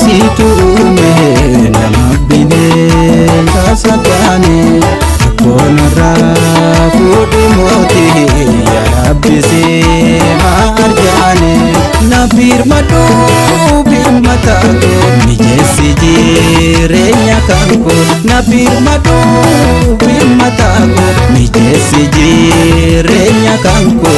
Situ ume nama bine kasakane kona rafu dimoti ya Rabbi se marjane na birmatu birmata ko nije sijirenya kanko na birmatu birmata ko nije sijirenya kanko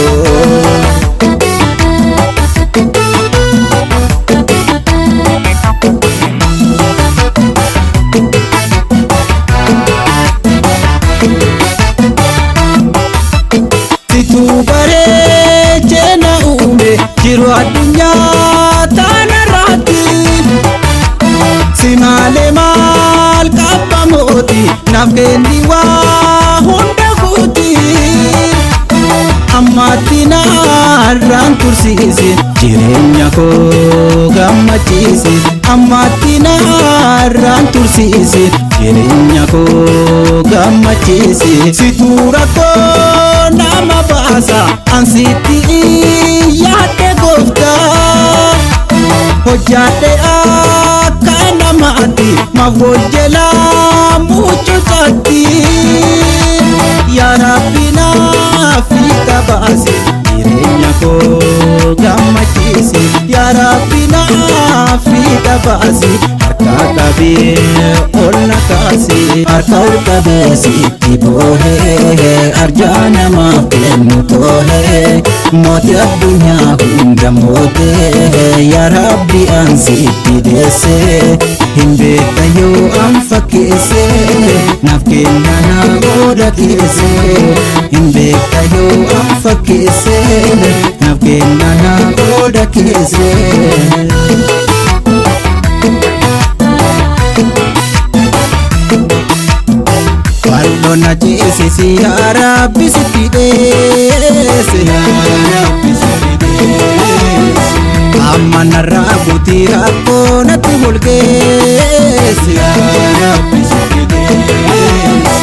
jiru adunya tanarati simale mal kapamoti nafkendi wa hunda kuti amatina ran kursisi jirenya ko gamachisi amatina ran kursisi jirenya ko gamachisi situra ko nama basa ansiti yaate gofta hojjate akkana maati mafojjela mucho chatti ya Rabbi naafika baasi jireenya ko gammachisi ya Rabbi naafika baasi harka qabee ol na kaasi harka ol qabee sitti boohee arjaa namaaf kennu toohee mooti addunyaa hunda mootee ya Rabbi an sitti deessee hin beekta yoo an fakkeessee naaf kenna na booda keessee hin beekta yoo an fakkeessee naaf kenna na booda keessee Wallona jeesisi ya Rabbi sitti deesse ya Rabbi sitti deesse amma narraa guutii rakkoo natti mulgeesse ya Rabbi sitti deesse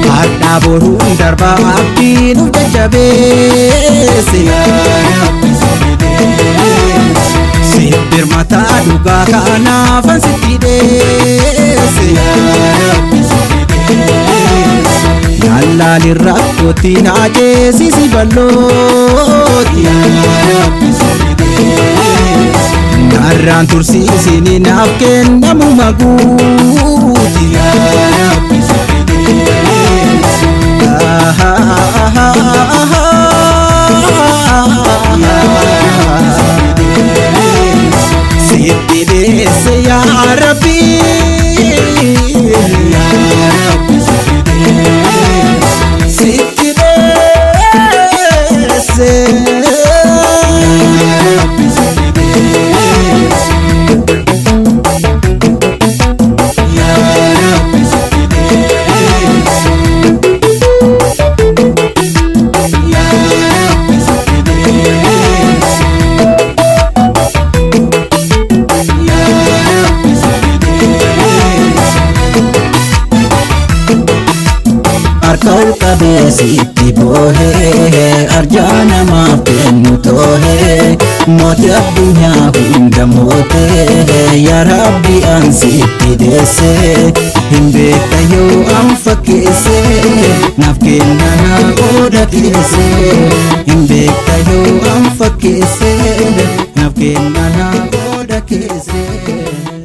har'aa boruun darbaa abdii nuuf jajjabeesse ya Rabbi sitti deesse sibbir mataa dhugaa kanaafan sitti deesse ya Rabbi sitti Nallali rakkoti naajesi si ballooti ya Rabbi sitti deesse narraan tursiisini naaf kennamu maguuti ya Rabbi sitti deesse ya Rabbi sitti deesse ya Rabbi ya Rabbi sitti Harka qabee sitti boohee arjaa namaaf kennu toohee mooti addunyaa hunda mootee ya Rabbi an sitti deessee hin beekta yoo an fakkeessee naaf kenna na booda keessee hin beekta yoo an fakkeessee naaf kenna na booda keessee